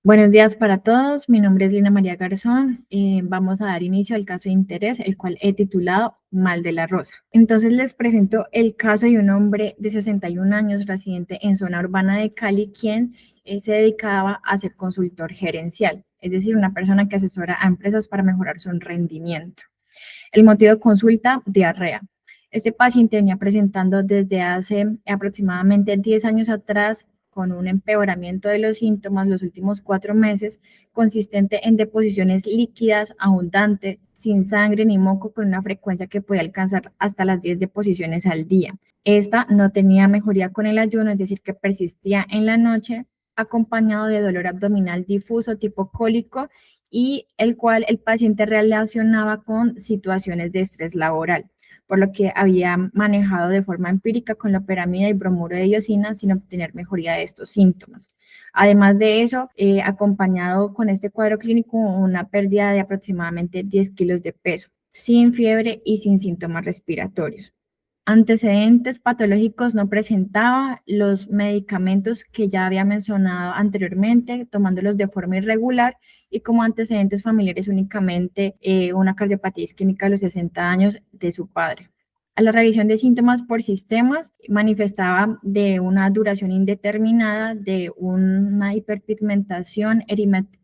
Buenos días para todos, mi nombre es Lina María Garzón. Vamos a dar inicio al caso de interés, el cual he titulado Mal de la Rosa. Entonces les presento el caso de un hombre de 61 años residente en zona urbana de Cali, quien se dedicaba a ser consultor gerencial, es decir, una persona que asesora a empresas para mejorar su rendimiento. El motivo de consulta, diarrea. Este paciente venía presentando desde hace aproximadamente 10 años atrás con un empeoramiento de los síntomas los últimos 4 meses, consistente en deposiciones líquidas, abundante, sin sangre ni moco, con una frecuencia que podía alcanzar hasta las 10 deposiciones al día. Esta no tenía mejoría con el ayuno, es decir, que persistía en la noche, acompañado de dolor abdominal difuso tipo cólico y el cual el paciente relacionaba con situaciones de estrés laboral, por lo que había manejado de forma empírica con loperamida y bromuro de iosina sin obtener mejoría de estos síntomas. Además de eso, acompañado con este cuadro clínico, una pérdida de aproximadamente 10 kilos de peso, sin fiebre y sin síntomas respiratorios. Antecedentes patológicos no presentaba, los medicamentos que ya había mencionado anteriormente, tomándolos de forma irregular, y como antecedentes familiares únicamente una cardiopatía isquémica a los 60 años de su padre. A la revisión de síntomas por sistemas manifestaba de una duración indeterminada de una hiperpigmentación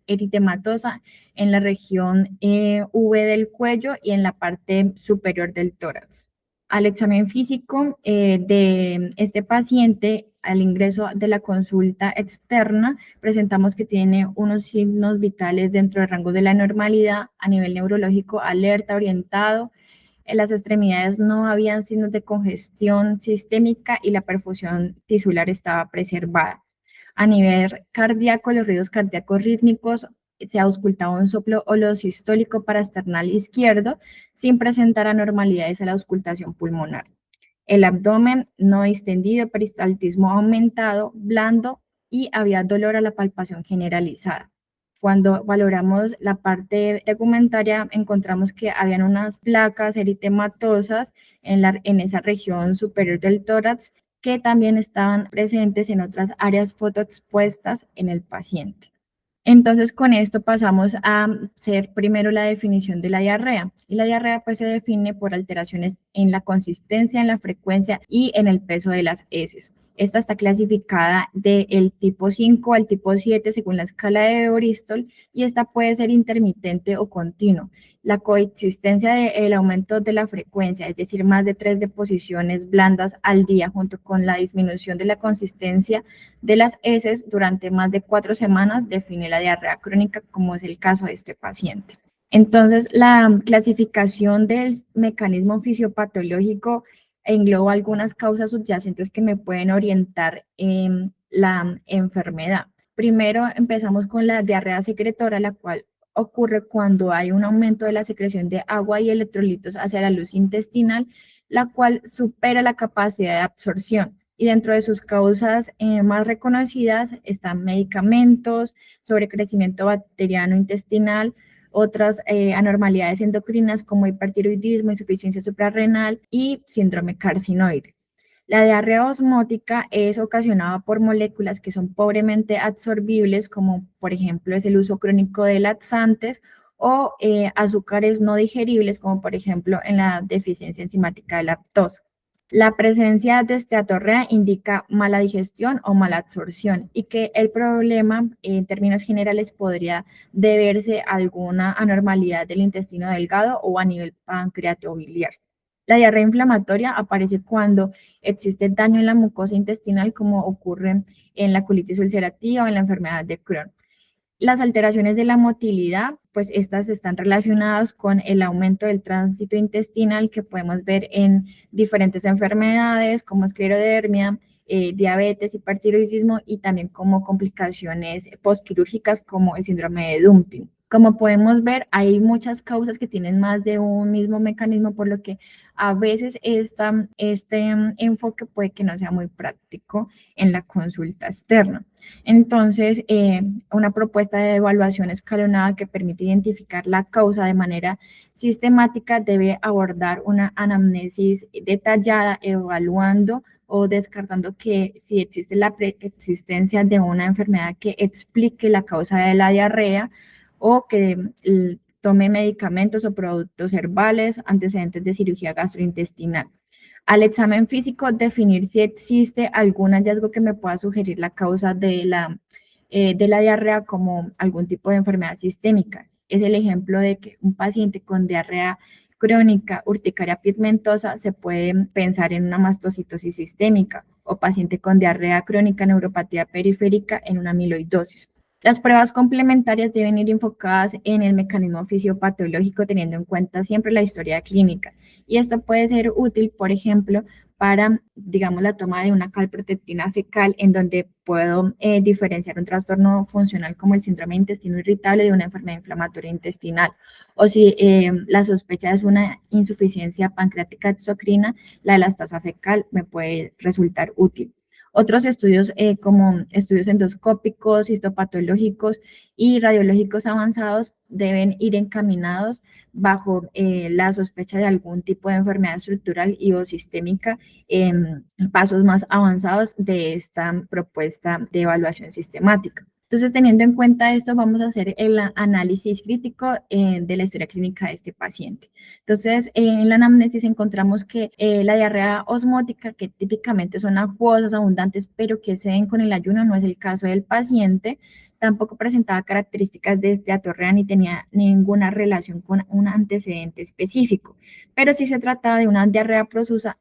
eritematosa en la región V del cuello y en la parte superior del tórax. Al examen físico de este paciente, al ingreso de la consulta externa, presentamos que tiene unos signos vitales dentro del rango de la normalidad, a nivel neurológico, alerta, orientado. En las extremidades no habían signos de congestión sistémica y la perfusión tisular estaba preservada. A nivel cardíaco, los ruidos cardíacos rítmicos, se auscultaba un soplo holosistólico parasternal izquierdo sin presentar anormalidades a la auscultación pulmonar. El abdomen no distendido, peristaltismo aumentado, blando, y había dolor a la palpación generalizada. Cuando valoramos la parte tegumentaria, encontramos que habían unas placas eritematosas en esa región superior del tórax que también estaban presentes en otras áreas fotoexpuestas en el paciente. Entonces, con esto pasamos a hacer primero la definición de la diarrea. Y la diarrea pues se define por alteraciones en la consistencia, en la frecuencia y en el peso de las heces. Esta está clasificada del tipo 5 al tipo 7 según la escala de Bristol, y esta puede ser intermitente o continuo. La coexistencia del aumento de la frecuencia, es decir, más de 3 deposiciones blandas al día, junto con la disminución de la consistencia de las heces durante más de 4 semanas, define la diarrea crónica, como es el caso de este paciente. Entonces, la clasificación del mecanismo fisiopatológico engloba algunas causas subyacentes que me pueden orientar en la enfermedad. Primero, empezamos con la diarrea secretora, la cual ocurre cuando hay un aumento de la secreción de agua y electrolitos hacia la luz intestinal, la cual supera la capacidad de absorción. Y dentro de sus causas más reconocidas están medicamentos, sobrecrecimiento bacteriano intestinal, otras anormalidades endocrinas como hipertiroidismo, insuficiencia suprarrenal y síndrome carcinoide. La diarrea osmótica es ocasionada por moléculas que son pobremente absorbibles, como por ejemplo es el uso crónico de laxantes, o azúcares no digeribles, como por ejemplo en la deficiencia enzimática de lactosa. La presencia de esteatorrea indica mala digestión o mala absorción, y que el problema en términos generales podría deberse a alguna anormalidad del intestino delgado o a nivel pancreatobiliar. La diarrea inflamatoria aparece cuando existe daño en la mucosa intestinal, como ocurre en la colitis ulcerativa o en la enfermedad de Crohn. Las alteraciones de la motilidad, pues estas están relacionadas con el aumento del tránsito intestinal que podemos ver en diferentes enfermedades como esclerodermia, diabetes, hipertiroidismo, y también como complicaciones postquirúrgicas como el síndrome de Dumping. Como podemos ver, hay muchas causas que tienen más de un mismo mecanismo, por lo que a veces este enfoque puede que no sea muy práctico en la consulta externa. Entonces, una propuesta de evaluación escalonada que permite identificar la causa de manera sistemática debe abordar una anamnesis detallada, evaluando o descartando que si existe la existencia de una enfermedad que explique la causa de la diarrea o que tome medicamentos o productos herbales, antecedentes de cirugía gastrointestinal. Al examen físico, definir si existe algún hallazgo que me pueda sugerir la causa de la diarrea como algún tipo de enfermedad sistémica. Es el ejemplo de que un paciente con diarrea crónica, urticaria pigmentosa, se puede pensar en una mastocitosis sistémica o paciente con diarrea crónica, neuropatía periférica en una amiloidosis. Las pruebas complementarias deben ir enfocadas en el mecanismo fisiopatológico teniendo en cuenta siempre la historia clínica. Y esto puede ser útil, por ejemplo, para, digamos, la toma de una calprotectina fecal en donde puedo diferenciar un trastorno funcional como el síndrome de intestino irritable de una enfermedad inflamatoria intestinal. O si la sospecha es una insuficiencia pancreática exocrina, la elastasa fecal me puede resultar útil. Otros estudios como estudios endoscópicos, histopatológicos y radiológicos avanzados deben ir encaminados bajo la sospecha de algún tipo de enfermedad estructural y o sistémica en pasos más avanzados de esta propuesta de evaluación sistemática. Entonces, teniendo en cuenta esto, vamos a hacer el análisis crítico de la historia clínica de este paciente. Entonces, en la anamnesis encontramos que la diarrea osmótica, que típicamente son acuosas, abundantes, pero que ceden con el ayuno, no es el caso del paciente. Tampoco presentaba características de esteatorrea ni tenía ninguna relación con un antecedente específico, pero sí se trataba de una diarrea profusa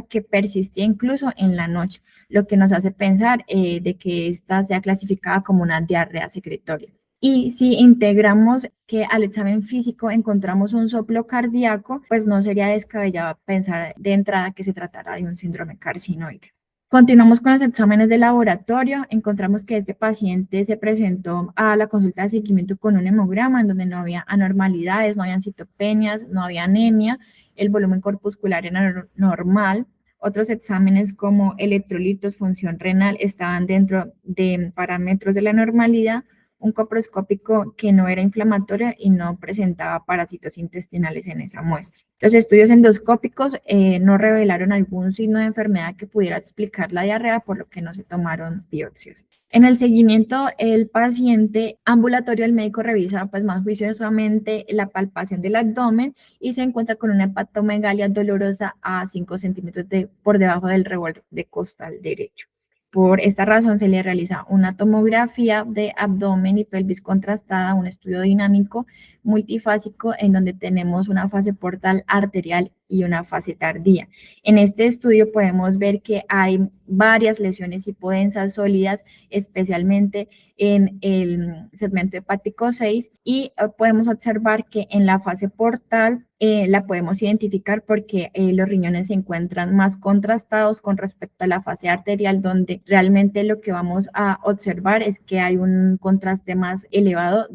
que persistía incluso en la noche, lo que nos hace pensar de que esta sea clasificada como una diarrea secretoria. Y si integramos que al examen físico encontramos un soplo cardíaco, pues no sería descabellado pensar de entrada que se tratara de un síndrome carcinoide. Continuamos con los exámenes de laboratorio. Encontramos que este paciente se presentó a la consulta de seguimiento con un hemograma en donde no había anormalidades, no habían citopenias, no había anemia, el volumen corpuscular era normal. Otros exámenes como electrolitos, función renal estaban dentro de parámetros de la normalidad, un coproscópico que no era inflamatorio y no presentaba parásitos intestinales en esa muestra. Los estudios endoscópicos no revelaron algún signo de enfermedad que pudiera explicar la diarrea, por lo que no se tomaron biopsias. En el seguimiento, el paciente ambulatorio, el médico revisa pues más juiciosamente la palpación del abdomen y se encuentra con una hepatomegalia dolorosa a 5 centímetros por debajo del reborde costal derecho. Por esta razón se le realiza una tomografía de abdomen y pelvis contrastada, un estudio dinámico multifásico en donde tenemos una fase portal arterial y una fase tardía. En este estudio podemos ver que hay varias lesiones hipodensas sólidas, especialmente en el segmento hepático 6 y podemos observar que en la fase portal la podemos identificar porque los riñones se encuentran más contrastados con respecto a la fase arterial, donde realmente lo que vamos a observar es que hay un contraste más elevado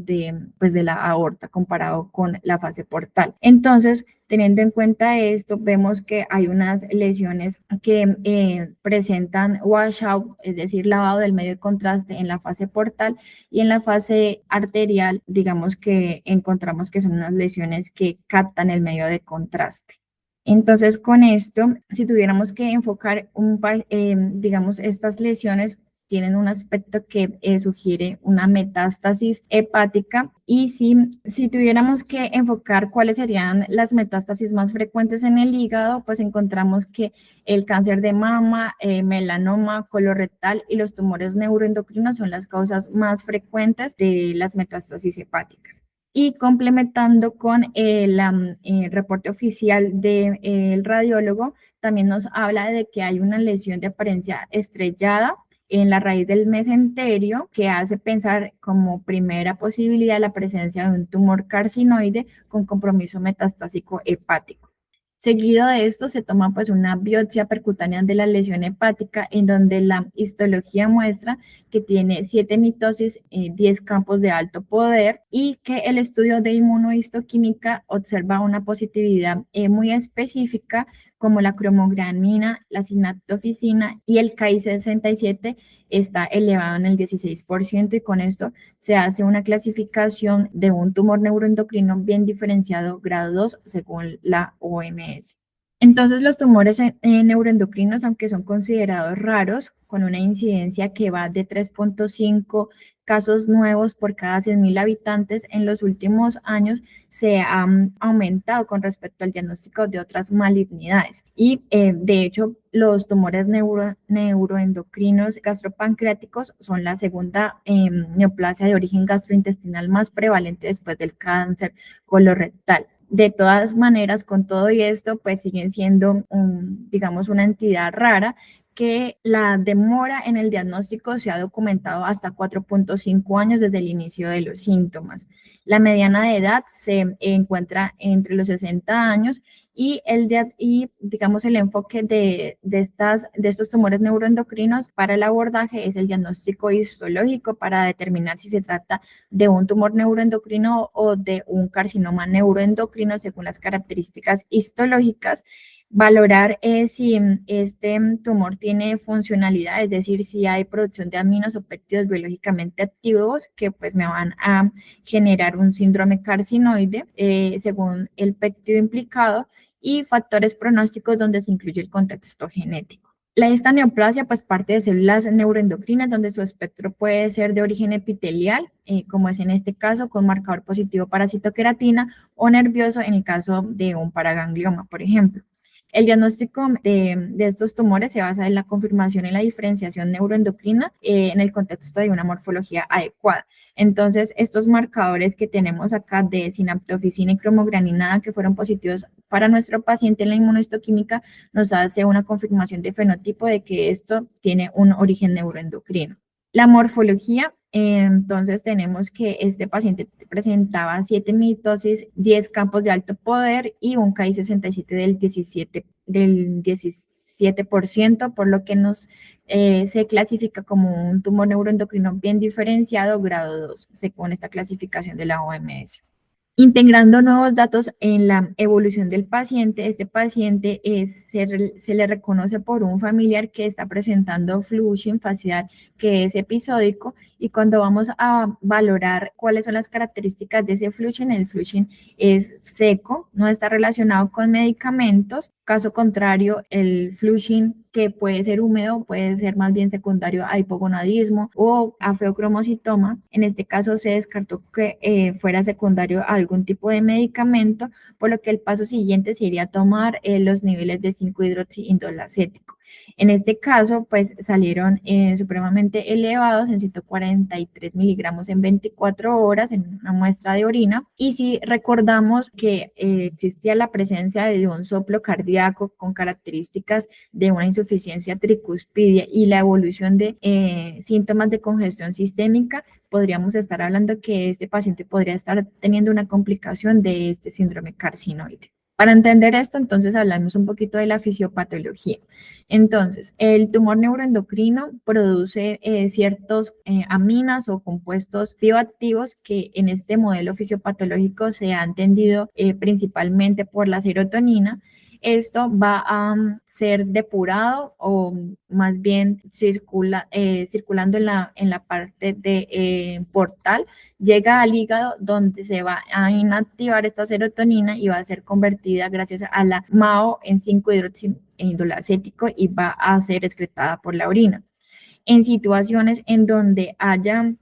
pues de la aorta comparado con la fase portal. Entonces, teniendo en cuenta esto, vemos que hay unas lesiones que presentan washout, es decir, lavado del medio de contraste en la fase portal y en la fase arterial, digamos que encontramos que son unas lesiones que captan el medio de contraste. Entonces, con esto, si tuviéramos que enfocar, digamos, estas lesiones tienen un aspecto que sugiere una metástasis hepática y si tuviéramos que enfocar cuáles serían las metástasis más frecuentes en el hígado, pues encontramos que el cáncer de mama, melanoma, colorectal y los tumores neuroendocrinos son las causas más frecuentes de las metástasis hepáticas. Y complementando con el reporte oficial del radiólogo, también nos habla de que hay una lesión de apariencia estrellada en la raíz del mesenterio que hace pensar como primera posibilidad la presencia de un tumor carcinoide con compromiso metastásico hepático. Seguido de esto se toma pues una biopsia percutánea de la lesión hepática en donde la histología muestra que tiene 7 mitosis, 10 campos de alto poder y que el estudio de inmunohistoquímica observa una positividad muy específica como la cromogranina, la sinaptofisina y el Ki-67 está elevado en el 16% y con esto se hace una clasificación de un tumor neuroendocrino bien diferenciado grado 2 según la OMS. Entonces, los tumores neuroendocrinos, aunque son considerados raros, con una incidencia que va de 3.5 casos nuevos por cada 100.000 habitantes, en los últimos años se han aumentado con respecto al diagnóstico de otras malignidades. Y de hecho, los tumores neuroendocrinos gastropancreáticos son la segunda neoplasia de origen gastrointestinal más prevalente después del cáncer colorectal. De todas maneras, con todo y esto, pues siguen siendo, digamos, una entidad rara que la demora en el diagnóstico se ha documentado hasta 4.5 años desde el inicio de los síntomas. La mediana de edad se encuentra entre los 60 años y digamos, el enfoque de estos tumores neuroendocrinos para el abordaje es el diagnóstico histológico para determinar si se trata de un tumor neuroendocrino o de un carcinoma neuroendocrino según las características histológicas. Valorar si este tumor tiene funcionalidad, es decir, si hay producción de aminos o péptidos biológicamente activos que pues me van a generar un síndrome carcinoide según el péptido implicado, y factores pronósticos donde se incluye el contexto genético. Esta neoplasia pues parte de células neuroendocrinas donde su espectro puede ser de origen epitelial, como es en este caso con marcador positivo para citoqueratina, o nervioso en el caso de un paraganglioma, por ejemplo. El diagnóstico de estos tumores se basa en la confirmación y la diferenciación neuroendocrina en el contexto de una morfología adecuada. Entonces, estos marcadores que tenemos acá de sinaptofisina y cromogranina que fueron positivos para nuestro paciente en la inmunohistoquímica nos hace una confirmación de fenotipo de que esto tiene un origen neuroendocrino. La morfología, entonces tenemos que este paciente presentaba 7 mitosis, 10 campos de alto poder y un KI67 del 17%, por lo que se clasifica como un tumor neuroendocrino bien diferenciado, grado 2, según esta clasificación de la OMS. Integrando nuevos datos en la evolución del paciente, este paciente se le reconoce por un familiar que está presentando flushing facial que es episódico, y cuando vamos a valorar cuáles son las características de ese flushing, el flushing es seco, no está relacionado con medicamentos. Caso contrario, el flushing que puede ser húmedo, puede ser más bien secundario a hipogonadismo o a feocromocitoma. En este caso se descartó que fuera secundario a algún tipo de medicamento, por lo que el paso siguiente sería tomar los niveles de 5-hidroxiindolacético. En este caso, pues salieron supremamente elevados en 143 miligramos en 24 horas en una muestra de orina. Y si recordamos que existía la presencia de un soplo cardíaco con características de una insuficiencia tricuspidia y la evolución de síntomas de congestión sistémica, podríamos estar hablando que este paciente podría estar teniendo una complicación de este síndrome carcinoide. Para entender esto, entonces hablamos un poquito de la fisiopatología. Entonces, el tumor neuroendocrino produce ciertos aminas o compuestos bioactivos que en este modelo fisiopatológico se ha entendido principalmente por la serotonina. Esto va a ser depurado o más bien circulando en la parte de portal, llega al hígado donde se va a inactivar esta serotonina y va a ser convertida gracias a la MAO en 5-hidroxiindolacético y va a ser excretada por la orina. En situaciones en donde haya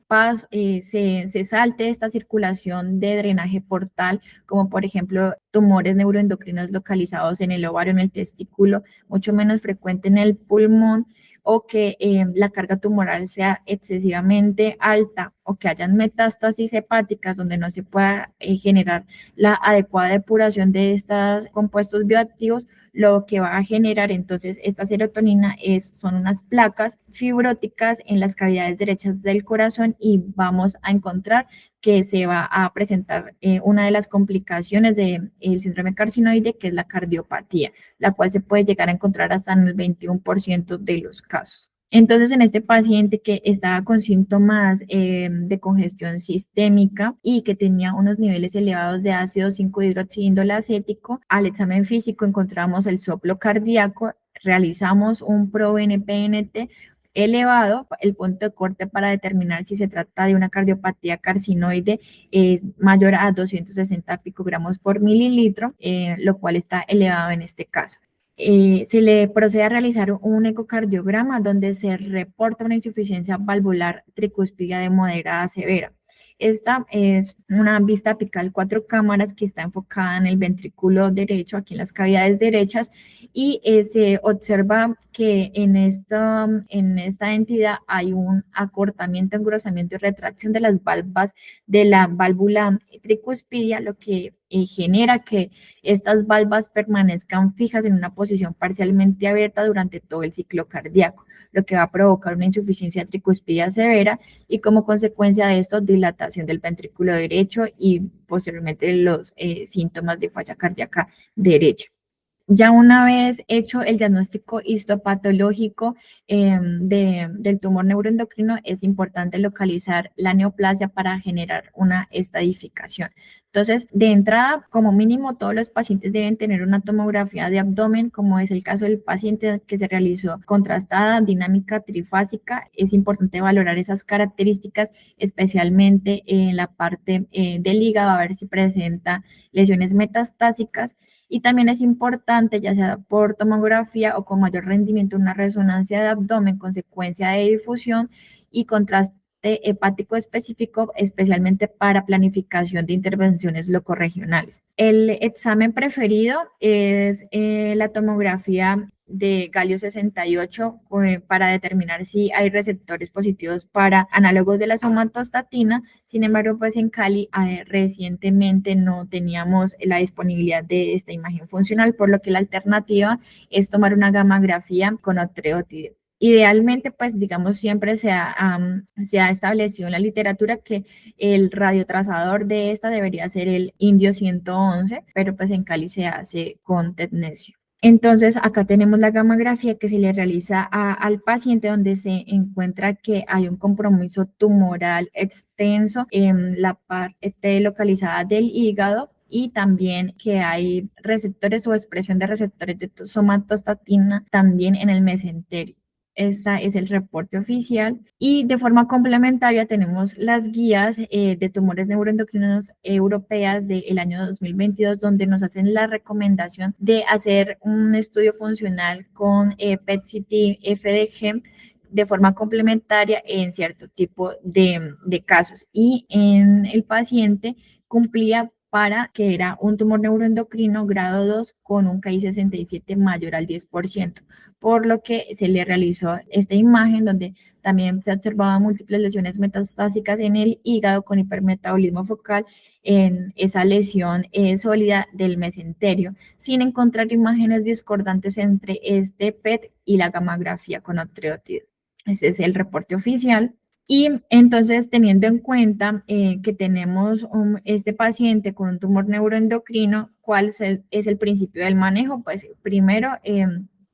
se salte esta circulación de drenaje portal, como por ejemplo tumores neuroendocrinos localizados en el ovario, en el testículo, mucho menos frecuente en el pulmón, o que la carga tumoral sea excesivamente alta, o que hayan metástasis hepáticas donde no se pueda generar la adecuada depuración de estos compuestos bioactivos, lo que va a generar entonces esta serotonina son unas placas fibróticas en las cavidades derechas del corazón, y vamos a encontrar que se va a presentar una de las complicaciones del síndrome carcinoide, que es la cardiopatía, la cual se puede llegar a encontrar hasta en el 21% de los casos. Entonces, en este paciente que estaba con síntomas de congestión sistémica y que tenía unos niveles elevados de ácido 5-hidroxiindolacético, al examen físico encontramos el soplo cardíaco, realizamos un ProBNP-NT elevado. El punto de corte para determinar si se trata de una cardiopatía carcinoide es mayor a 260 picogramos por mililitro, lo cual está elevado en este caso. Se le procede a realizar un ecocardiograma donde se reporta una insuficiencia valvular tricúspide de moderada a severa. Esta es una vista apical 4 cámaras que está enfocada en el ventrículo derecho, aquí en las cavidades derechas, y se observa que en esta entidad hay un acortamiento, engrosamiento y retracción de las valvas de la válvula tricúspide, lo que genera que estas valvas permanezcan fijas en una posición parcialmente abierta durante todo el ciclo cardíaco, lo que va a provocar una insuficiencia tricúspide severa y como consecuencia de esto dilatación del ventrículo derecho y posteriormente los síntomas de falla cardíaca derecha. Ya una vez hecho el diagnóstico histopatológico del tumor neuroendocrino, es importante localizar la neoplasia para generar una estadificación. Entonces, de entrada, como mínimo, todos los pacientes deben tener una tomografía de abdomen, como es el caso del paciente que se realizó contrastada, dinámica, trifásica. Es importante valorar esas características, especialmente en la parte del hígado, a ver si presenta lesiones metastásicas. Y también es importante, ya sea por tomografía o con mayor rendimiento, una resonancia de abdomen, consecuencia de difusión y contraste hepático específico, especialmente para planificación de intervenciones locorregionales. El examen preferido es la tomografía de galio 68 para determinar si hay receptores positivos para análogos de la somatostatina. Sin embargo, pues en Cali recientemente no teníamos la disponibilidad de esta imagen funcional, por lo que la alternativa es tomar una gammagrafía con octreotide. Idealmente, pues digamos, siempre se ha establecido en la literatura que el radiotrazador de esta debería ser el indio 111, pero pues en Cali se hace con tecnesio. Entonces, acá tenemos la gammagrafía que se le realiza al paciente donde se encuentra que hay un compromiso tumoral extenso en la parte localizada del hígado y también que hay receptores o expresión de receptores de somatostatina también en el mesenterio. Este es el reporte oficial y de forma complementaria tenemos las guías de tumores neuroendocrinos europeas del año 2022 donde nos hacen la recomendación de hacer un estudio funcional con PET-CT FDG de forma complementaria en cierto tipo de casos y en el paciente cumplía para que era un tumor neuroendocrino grado 2 con un KI67 mayor al 10%, por lo que se le realizó esta imagen donde también se observaban múltiples lesiones metastásicas en el hígado con hipermetabolismo focal en esa lesión sólida del mesenterio, sin encontrar imágenes discordantes entre este PET y la gammagrafía con octreotide. Este es el reporte oficial. Y entonces, teniendo en cuenta que tenemos este paciente con un tumor neuroendocrino, ¿cuál es el principio del manejo? Pues primero,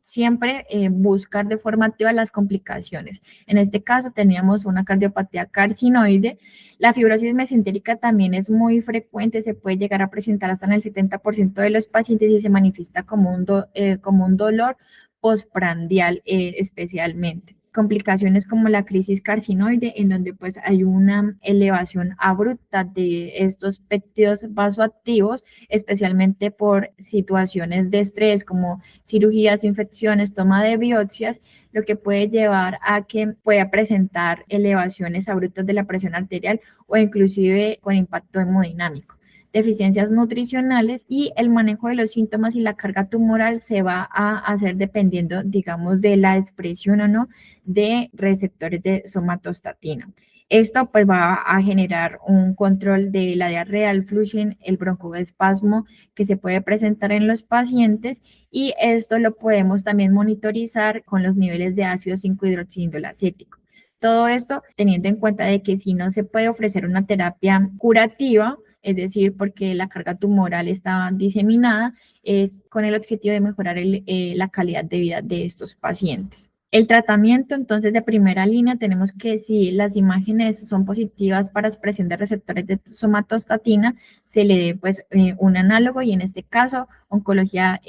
siempre buscar de forma activa las complicaciones. En este caso teníamos una cardiopatía carcinoide. La fibrosis mesentérica también es muy frecuente, se puede llegar a presentar hasta en el 70% de los pacientes y se manifiesta como un dolor postprandial especialmente. Complicaciones como la crisis carcinoide, en donde pues hay una elevación abrupta de estos péptidos vasoactivos, especialmente por situaciones de estrés como cirugías, infecciones, toma de biopsias, lo que puede llevar a que pueda presentar elevaciones abruptas de la presión arterial o inclusive con impacto hemodinámico. Deficiencias nutricionales y el manejo de los síntomas y la carga tumoral se va a hacer dependiendo, digamos, de la expresión o no de receptores de somatostatina. Esto pues va a generar un control de la diarrea, el flushing, el broncoespasmo que se puede presentar en los pacientes y esto lo podemos también monitorizar con los niveles de ácido 5-hidroxiindol acético. Todo esto teniendo en cuenta de que si no se puede ofrecer una terapia curativa, es decir, porque la carga tumoral está diseminada, es con el objetivo de mejorar la calidad de vida de estos pacientes. El tratamiento, entonces, de primera línea, tenemos que si las imágenes son positivas para expresión de receptores de somatostatina, se le dé pues un análogo y en este caso, oncología,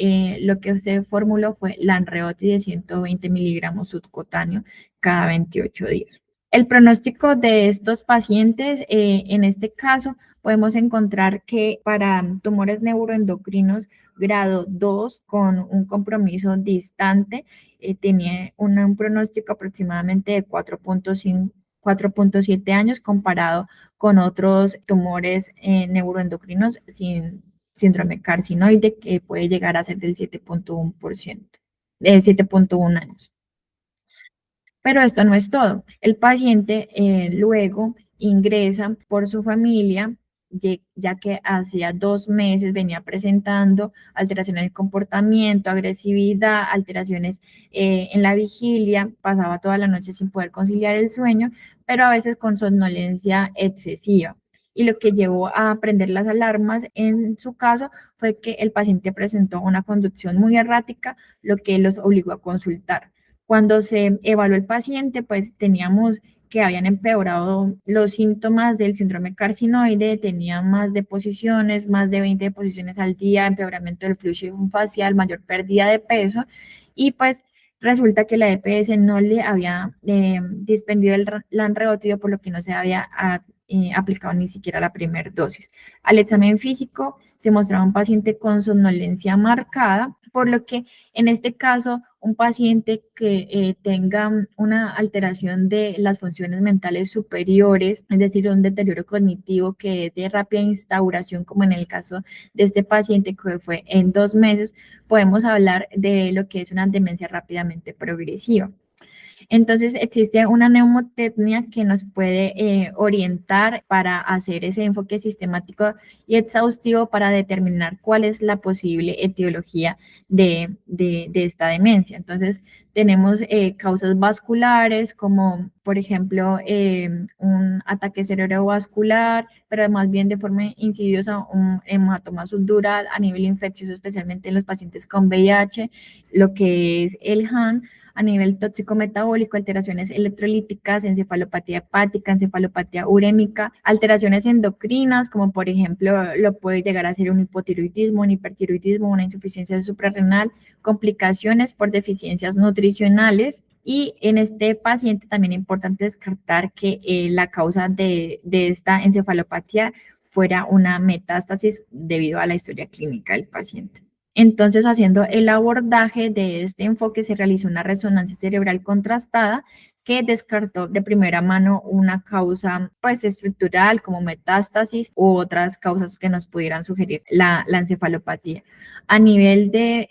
lo que se formuló fue Lanreotide de 120 miligramos subcutáneo cada 28 días. El pronóstico de estos pacientes, en este caso, podemos encontrar que para tumores neuroendocrinos grado 2 con un compromiso distante, tenía un pronóstico aproximadamente de 4.5, 4.7 años comparado con otros tumores neuroendocrinos sin síndrome carcinoide que puede llegar a ser del 7.1%, de 7.1 años. Pero esto no es todo. El paciente luego ingresa por su familia, ya que hacía 2 meses venía presentando alteraciones en el comportamiento, agresividad, alteraciones en la vigilia, pasaba toda la noche sin poder conciliar el sueño, pero a veces con somnolencia excesiva. Y lo que llevó a prender las alarmas en su caso fue que el paciente presentó una conducción muy errática, lo que los obligó a consultar. Cuando se evaluó el paciente, pues teníamos que habían empeorado los síntomas del síndrome carcinoide, tenía más deposiciones, más de 20 deposiciones al día, empeoramiento del flujo facial, mayor pérdida de peso, y pues resulta que la EPS no le había dispendido el lanreotide, por lo que no se había aplicado ni siquiera la primera dosis. Al examen físico se mostraba un paciente con somnolencia marcada, por lo que en este caso, un paciente que tenga una alteración de las funciones mentales superiores, es decir, un deterioro cognitivo que es de rápida instauración, como en el caso de este paciente que fue en 2 meses, podemos hablar de lo que es una demencia rápidamente progresiva. Entonces existe una neumotecnia que nos puede orientar para hacer ese enfoque sistemático y exhaustivo para determinar cuál es la posible etiología de esta demencia. Entonces tenemos causas vasculares como por ejemplo un ataque cerebrovascular, pero más bien de forma insidiosa un hematoma subdural a nivel infeccioso, especialmente en los pacientes con VIH, lo que es el HAN a nivel tóxico-metabólico, alteraciones electrolíticas, encefalopatía hepática, encefalopatía urémica, alteraciones endocrinas, como por ejemplo lo puede llegar a ser un hipotiroidismo, un hipertiroidismo, una insuficiencia suprarrenal, complicaciones por deficiencias nutricionales. Y en este paciente también es importante descartar que la causa de esta encefalopatía fuera una metástasis debido a la historia clínica del paciente. Entonces, haciendo el abordaje de este enfoque, se realizó una resonancia cerebral contrastada que descartó de primera mano una causa pues estructural como metástasis u otras causas que nos pudieran sugerir la encefalopatía. A nivel de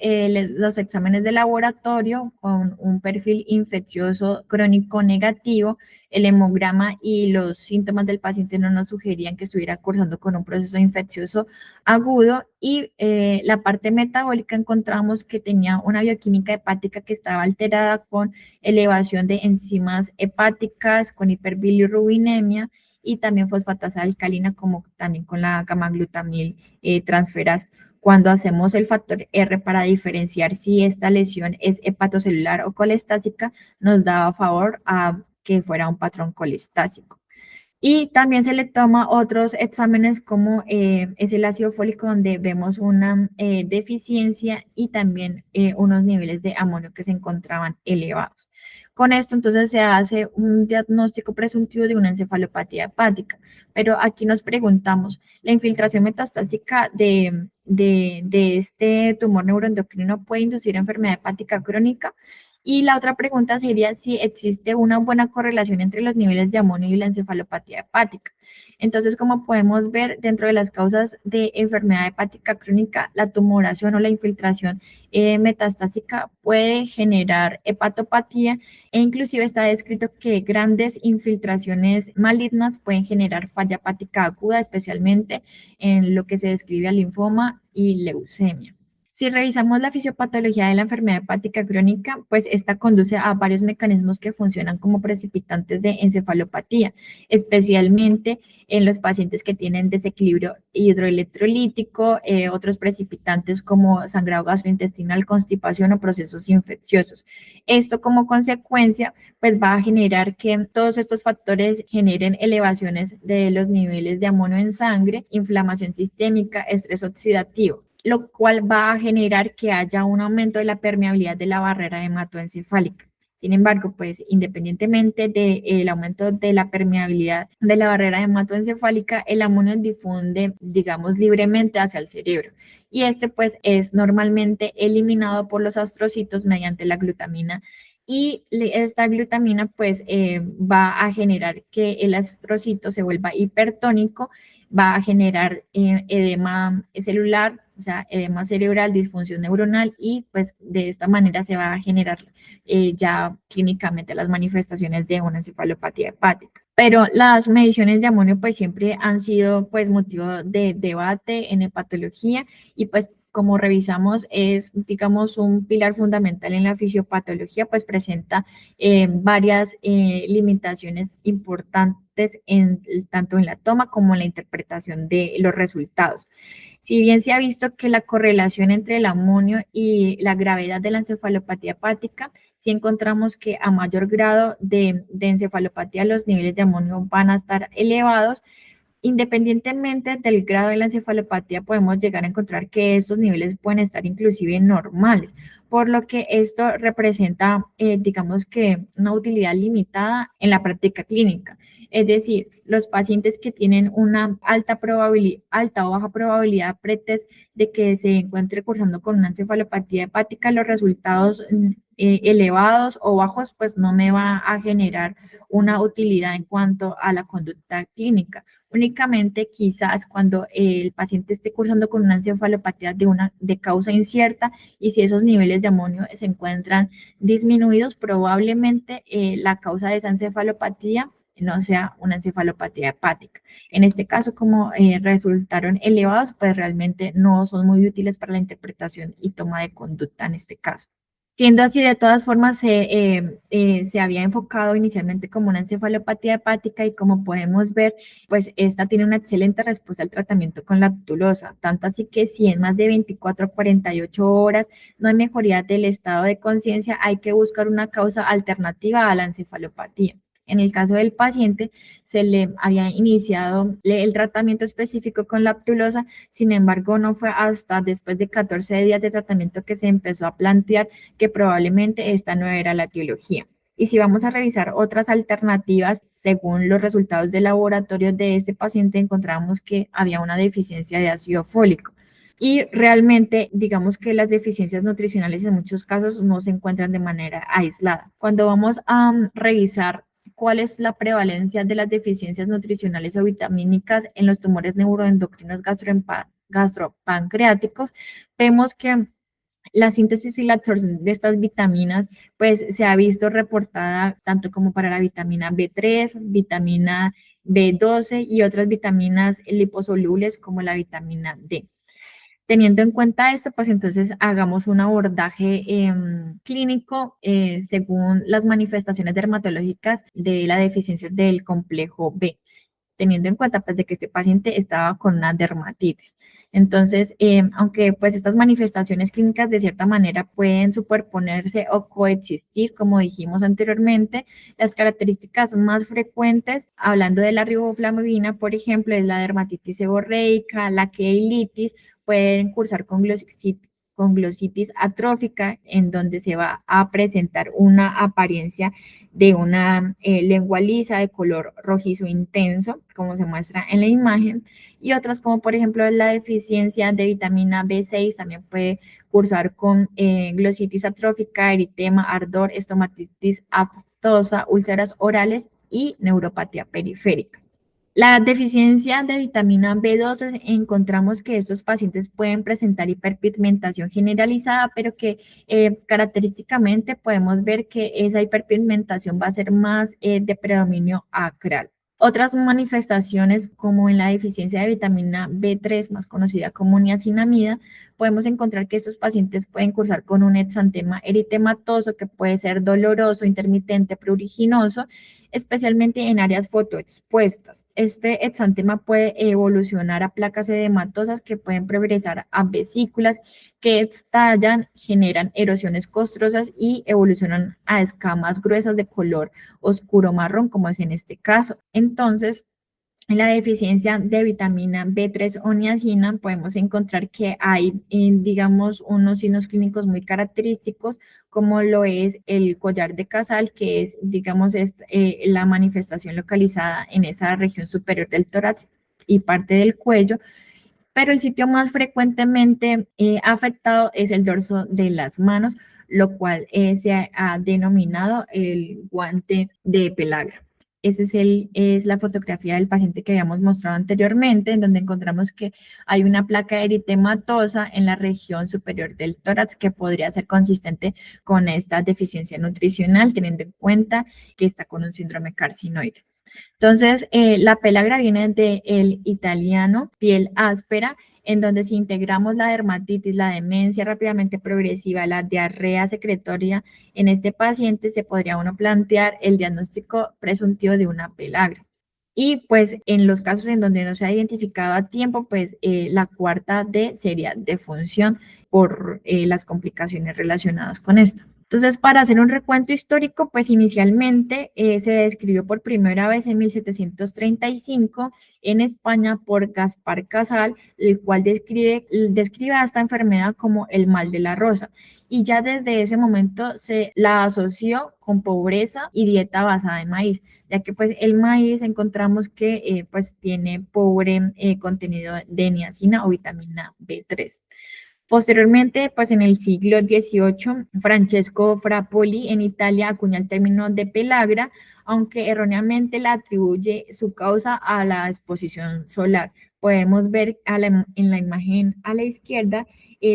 los exámenes de laboratorio con un perfil infeccioso crónico negativo, el hemograma y los síntomas del paciente no nos sugerían que estuviera cursando con un proceso infeccioso agudo, y la parte metabólica encontramos que tenía una bioquímica hepática que estaba alterada con elevación de enzimas hepáticas, con hiperbilirrubinemia y también fosfatasa alcalina, como también con la gamma-glutamil transferasa. Cuando hacemos el factor R para diferenciar si esta lesión es hepatocelular o colestásica, nos da a favor a que fuera un patrón colestásico. Y también se le toma otros exámenes como es el ácido fólico, donde vemos una deficiencia y también unos niveles de amonio que se encontraban elevados. Con esto entonces se hace un diagnóstico presuntivo de una encefalopatía hepática, pero aquí nos preguntamos, ¿la infiltración metastásica de este tumor neuroendocrino puede inducir enfermedad hepática crónica? Y la otra pregunta sería si existe una buena correlación entre los niveles de amonio y la encefalopatía hepática. Entonces, como podemos ver, dentro de las causas de enfermedad hepática crónica, la tumoración o la infiltración metastásica puede generar hepatopatía, e inclusive está descrito que grandes infiltraciones malignas pueden generar falla hepática aguda, especialmente en lo que se describe al linfoma y leucemia. Si revisamos la fisiopatología de la enfermedad hepática crónica, pues esta conduce a varios mecanismos que funcionan como precipitantes de encefalopatía, especialmente en los pacientes que tienen desequilibrio hidroelectrolítico, otros precipitantes como sangrado gastrointestinal, constipación o procesos infecciosos. Esto como consecuencia, pues va a generar que todos estos factores generen elevaciones de los niveles de amonio en sangre, inflamación sistémica, estrés oxidativo, lo cual va a generar que haya un aumento de la permeabilidad de la barrera hematoencefálica. Sin embargo, pues independientemente del aumento de la permeabilidad de la barrera hematoencefálica, el amonio difunde, digamos, libremente hacia el cerebro. Y este pues es normalmente eliminado por los astrocitos mediante la glutamina y esta glutamina pues va a generar que el astrocito se vuelva hipertónico, va a generar edema celular, o sea, edema cerebral, disfunción neuronal y pues de esta manera se va a generar ya clínicamente las manifestaciones de una encefalopatía hepática. Pero las mediciones de amonio pues siempre han sido pues motivo de debate en hepatología y pues como revisamos es digamos un pilar fundamental en la fisiopatología pues presenta varias limitaciones importantes tanto en la toma como en la interpretación de los resultados. Si bien se ha visto que la correlación entre el amonio y la gravedad de la encefalopatía hepática, si encontramos que a mayor grado de encefalopatía los niveles de amonio van a estar elevados. Independientemente del grado de la encefalopatía, podemos llegar a encontrar que estos niveles pueden estar inclusive normales, por lo que esto representa, digamos que, una utilidad limitada en la práctica clínica. Es decir, los pacientes que tienen una alta probabilidad, alta o baja probabilidad pretest de que se encuentre cursando con una encefalopatía hepática, los resultados elevados o bajos, pues no me va a generar una utilidad en cuanto a la conducta clínica. Únicamente quizás cuando el paciente esté cursando con una encefalopatía de causa incierta y si esos niveles de amonio se encuentran disminuidos, probablemente la causa de esa encefalopatía no sea una encefalopatía hepática. En este caso, como resultaron elevados, pues realmente no son muy útiles para la interpretación y toma de conducta en este caso. Siendo así, de todas formas, se había enfocado inicialmente como una encefalopatía hepática y como podemos ver, pues esta tiene una excelente respuesta al tratamiento con lactulosa, tanto así que si en más de 24 a 48 horas no hay mejoría del estado de conciencia, hay que buscar una causa alternativa a la encefalopatía. En el caso del paciente, se le había iniciado el tratamiento específico con lactulosa, sin embargo, no fue hasta después de 14 días de tratamiento que se empezó a plantear que probablemente esta no era la etiología. Y si vamos a revisar otras alternativas, según los resultados de laboratorio de este paciente, encontramos que había una deficiencia de ácido fólico. Y realmente, digamos que las deficiencias nutricionales en muchos casos no se encuentran de manera aislada. Cuando vamos a revisar cuál es la prevalencia de las deficiencias nutricionales o vitamínicas en los tumores neuroendocrinos gastropancreáticos, vemos que la síntesis y la absorción de estas vitaminas, pues se ha visto reportada tanto como para la vitamina B3, vitamina B12 y otras vitaminas liposolubles como la vitamina D. Teniendo en cuenta esto, pues entonces hagamos un abordaje clínico según las manifestaciones dermatológicas de la deficiencia del complejo B, teniendo en cuenta pues de que este paciente estaba con una dermatitis. Entonces, aunque pues estas manifestaciones clínicas de cierta manera pueden superponerse o coexistir, como dijimos anteriormente, las características más frecuentes, hablando de la riboflavina, por ejemplo, es la dermatitis seborreica, la queilitis, pueden cursar con glositis atrófica, en donde se va a presentar una apariencia de una lengua lisa de color rojizo intenso, como se muestra en la imagen, y otras como por ejemplo la deficiencia de vitamina B6 también puede cursar con glositis atrófica, eritema, ardor, estomatitis aftosa, úlceras orales y neuropatía periférica. La deficiencia de vitamina B12, encontramos que estos pacientes pueden presentar hiperpigmentación generalizada, pero que característicamente podemos ver que esa hiperpigmentación va a ser más de predominio acral. Otras manifestaciones, como en la deficiencia de vitamina B3, más conocida como niacinamida, podemos encontrar que estos pacientes pueden cursar con un exantema eritematoso que puede ser doloroso, intermitente, pruriginoso, especialmente en áreas fotoexpuestas. Este exantema puede evolucionar a placas edematosas que pueden progresar a vesículas que estallan, generan erosiones costrosas y evolucionan a escamas gruesas de color oscuro marrón, como es en este caso. Entonces, En la deficiencia de vitamina B3 o niacina podemos encontrar que hay, digamos, unos signos clínicos muy característicos, como lo es el collar de Casal, que es, digamos, la manifestación localizada en esa región superior del tórax y parte del cuello, pero el sitio más frecuentemente afectado es el dorso de las manos, lo cual se ha denominado el guante de pelagra. Es la fotografía del paciente que habíamos mostrado anteriormente, en donde encontramos que hay una placa eritematosa en la región superior del tórax que podría ser consistente con esta deficiencia nutricional, teniendo en cuenta que está con un síndrome carcinoide. Entonces, la pelagra viene del italiano piel áspera, en donde si integramos la dermatitis, la demencia rápidamente progresiva, la diarrea secretoria en este paciente, se podría uno plantear el diagnóstico presuntivo de una pelagra. Y pues en los casos en donde no se ha identificado a tiempo, pues la cuarta D sería defunción por las complicaciones relacionadas con esto. Entonces, para hacer un recuento histórico, pues inicialmente se describió por primera vez en 1735 en España por Gaspar Casal, el cual describe a esta enfermedad como el mal de la rosa. Y ya desde ese momento se la asoció con pobreza y dieta basada en maíz, ya que pues el maíz encontramos que pues tiene pobre contenido de niacina o vitamina B3. Posteriormente, pues en el siglo XVIII, Francesco Frappoli en Italia acuña el término de pelagra, aunque erróneamente la atribuye su causa a la exposición solar. Podemos ver en la imagen a la izquierda,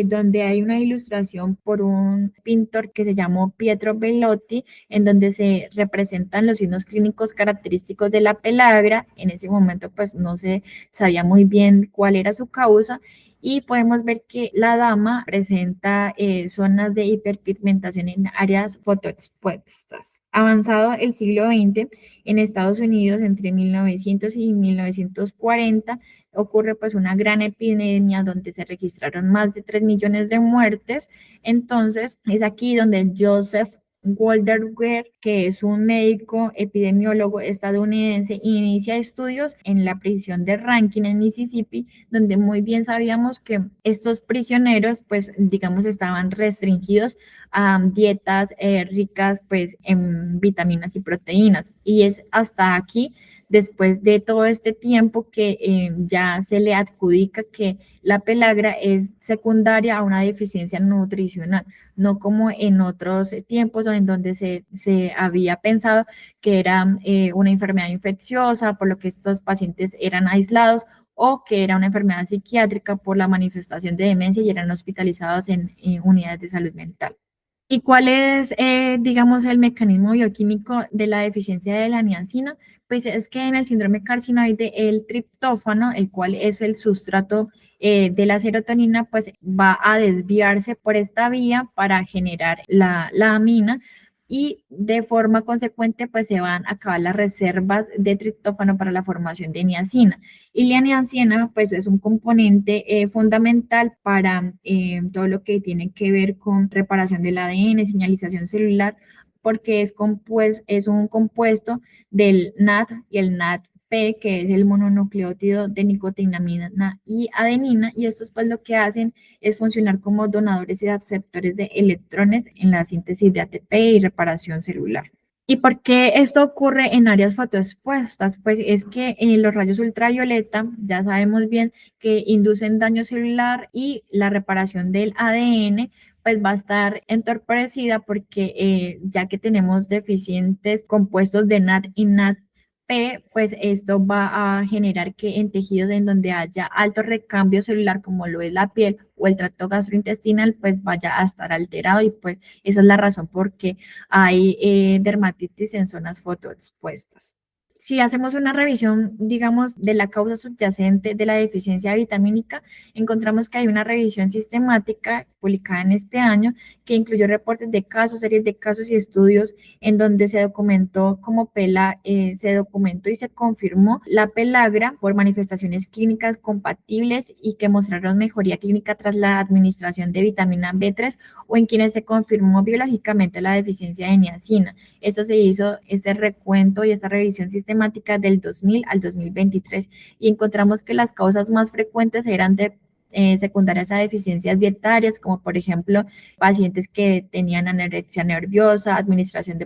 donde hay una ilustración por un pintor que se llamó Pietro Bellotti, en donde se representan los signos clínicos característicos de la pelagra. En ese momento, pues no se sabía muy bien cuál era su causa, y podemos ver que la dama presenta zonas de hiperpigmentación en áreas fotoexpuestas. Avanzado el siglo XX, en Estados Unidos, entre 1900 y 1940, ocurre pues una gran epidemia donde se registraron más de 3 millones de muertes. Entonces, es aquí donde Joseph Goldberger, que es un médico epidemiólogo estadounidense, inicia estudios en la prisión de Rankin en Mississippi, donde muy bien sabíamos que estos prisioneros, pues digamos, estaban restringidos a dietas ricas pues en vitaminas y proteínas. Y es hasta aquí, después de todo este tiempo, que ya se le adjudica que la pelagra es secundaria a una deficiencia nutricional, no como en otros tiempos en donde se había pensado que era una enfermedad infecciosa, por lo que estos pacientes eran aislados, o que era una enfermedad psiquiátrica por la manifestación de demencia y eran hospitalizados en unidades de salud mental. ¿Y cuál es, digamos, el mecanismo bioquímico de la deficiencia de la niacina? Pues es que en el síndrome carcinoide el triptófano, el cual es el sustrato de la serotonina, pues va a desviarse por esta vía para generar la amina, y de forma consecuente pues se van a acabar las reservas de triptófano para la formación de niacina. Y la niacina pues es un componente fundamental para todo lo que tiene que ver con reparación del ADN, señalización celular, porque es un compuesto del NAD y el NADP, que es el mononucleótido de nicotinamina y adenina, y estos pues lo que hacen es funcionar como donadores y aceptores de electrones en la síntesis de ATP y reparación celular. ¿Y por qué esto ocurre en áreas fotoexpuestas? Pues es que en los rayos ultravioleta ya sabemos bien que inducen daño celular, y la reparación del ADN pues va a estar entorpecida porque ya que tenemos deficientes compuestos de NAD y NADP, pues esto va a generar que en tejidos en donde haya alto recambio celular, como lo es la piel o el tracto gastrointestinal, pues vaya a estar alterado, y pues esa es la razón por qué hay dermatitis en zonas fotoexpuestas. Si hacemos una revisión, digamos, de la causa subyacente de la deficiencia vitamínica, encontramos que hay una revisión sistemática publicada en este año que incluyó reportes de casos, series de casos y estudios en donde se documentó se documentó y se confirmó la pelagra por manifestaciones clínicas compatibles y que mostraron mejoría clínica tras la administración de vitamina B3, o en quienes se confirmó biológicamente la deficiencia de niacina. Esto se hizo, este recuento y esta revisión sistemática sistemática del 2000 al 2023 y encontramos que las causas más frecuentes eran secundarias a deficiencias dietarias, como por ejemplo pacientes que tenían anorexia nerviosa, administración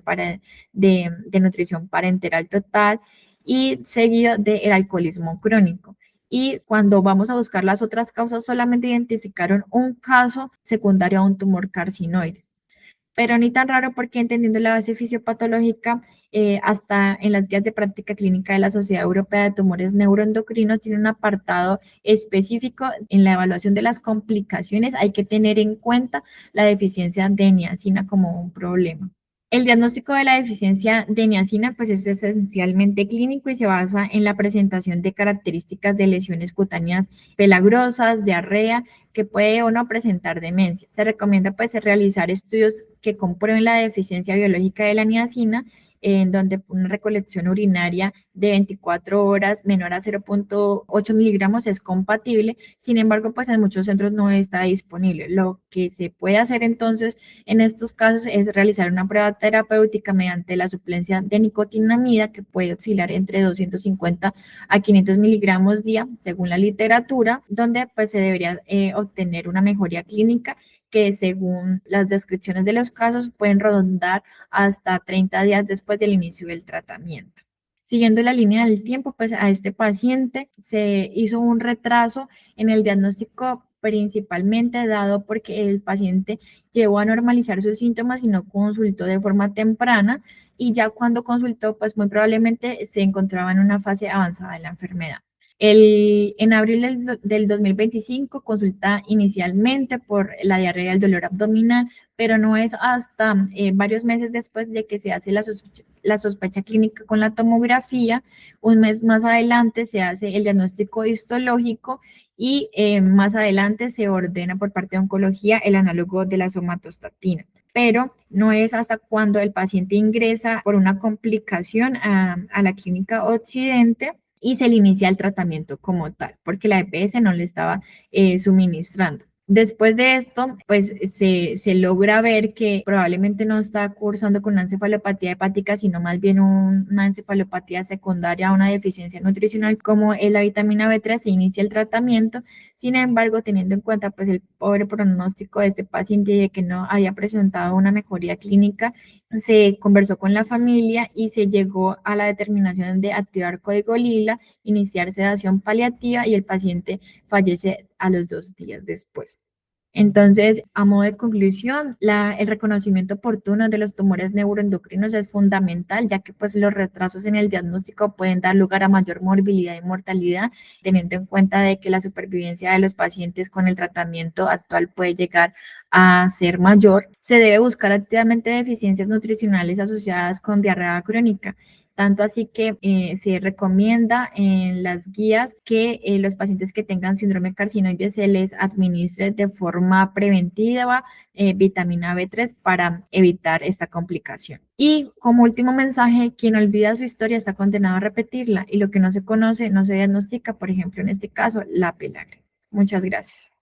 de nutrición parenteral total y seguido del alcoholismo crónico. Y cuando vamos a buscar las otras causas, solamente identificaron un caso secundario a un tumor carcinoide. Pero ni tan raro porque entendiendo la base fisiopatológica, hasta en las guías de práctica clínica de la Sociedad Europea de Tumores Neuroendocrinos tiene un apartado específico en la evaluación de las complicaciones. Hay que tener en cuenta la deficiencia de niacina como un problema. El diagnóstico de la deficiencia de niacina pues es esencialmente clínico y se basa en la presentación de características de lesiones cutáneas pelagrosas, diarrea, que puede o no presentar demencia. Se recomienda pues realizar estudios que comprueben la deficiencia biológica de la niacina, en donde una recolección urinaria de 24 horas menor a 0,8 miligramos es compatible. Sin embargo, pues en muchos centros no está disponible. Lo que se puede hacer entonces en estos casos es realizar una prueba terapéutica mediante la suplencia de nicotinamida que puede oscilar entre 250 a 500 miligramos día, según la literatura, donde pues se debería obtener una mejoría clínica que según las descripciones de los casos pueden rondar hasta 30 días después del inicio del tratamiento. Siguiendo la línea del tiempo, pues a este paciente se hizo un retraso en el diagnóstico principalmente dado porque el paciente llegó a normalizar sus síntomas y no consultó de forma temprana y ya cuando consultó, pues muy probablemente se encontraba en una fase avanzada de la enfermedad. En abril del 2025 consulta inicialmente por la diarrea y el dolor abdominal, pero no es hasta varios meses después de que se hace la sospecha clínica con la tomografía. Un mes más adelante se hace el diagnóstico histológico y más adelante se ordena por parte de oncología el análogo de la somatostatina. Pero no es hasta cuando el paciente ingresa por una complicación a la clínica Occidente y se le inicia el tratamiento como tal, porque la EPS no le estaba suministrando. Después de esto, pues se logra ver que probablemente no está cursando con una encefalopatía hepática, sino más bien una encefalopatía secundaria a una deficiencia nutricional como es la vitamina B3, se inicia el tratamiento. Sin embargo, teniendo en cuenta pues el pobre pronóstico de este paciente y de que no había presentado una mejoría clínica, se conversó con la familia y se llegó a la determinación de activar código lila, iniciar sedación paliativa y el paciente fallece a los 2 días después. Entonces, a modo de conclusión, el reconocimiento oportuno de los tumores neuroendocrinos es fundamental, ya que pues los retrasos en el diagnóstico pueden dar lugar a mayor morbilidad y mortalidad, teniendo en cuenta de que la supervivencia de los pacientes con el tratamiento actual puede llegar a ser mayor. Se debe buscar activamente deficiencias nutricionales asociadas con diarrea crónica. Tanto así que se recomienda en las guías que los pacientes que tengan síndrome carcinoide se les administre de forma preventiva vitamina B3 para evitar esta complicación. Y como último mensaje, quien olvida su historia está condenado a repetirla y lo que no se conoce no se diagnostica, por ejemplo, en este caso, la pellagra. Muchas gracias.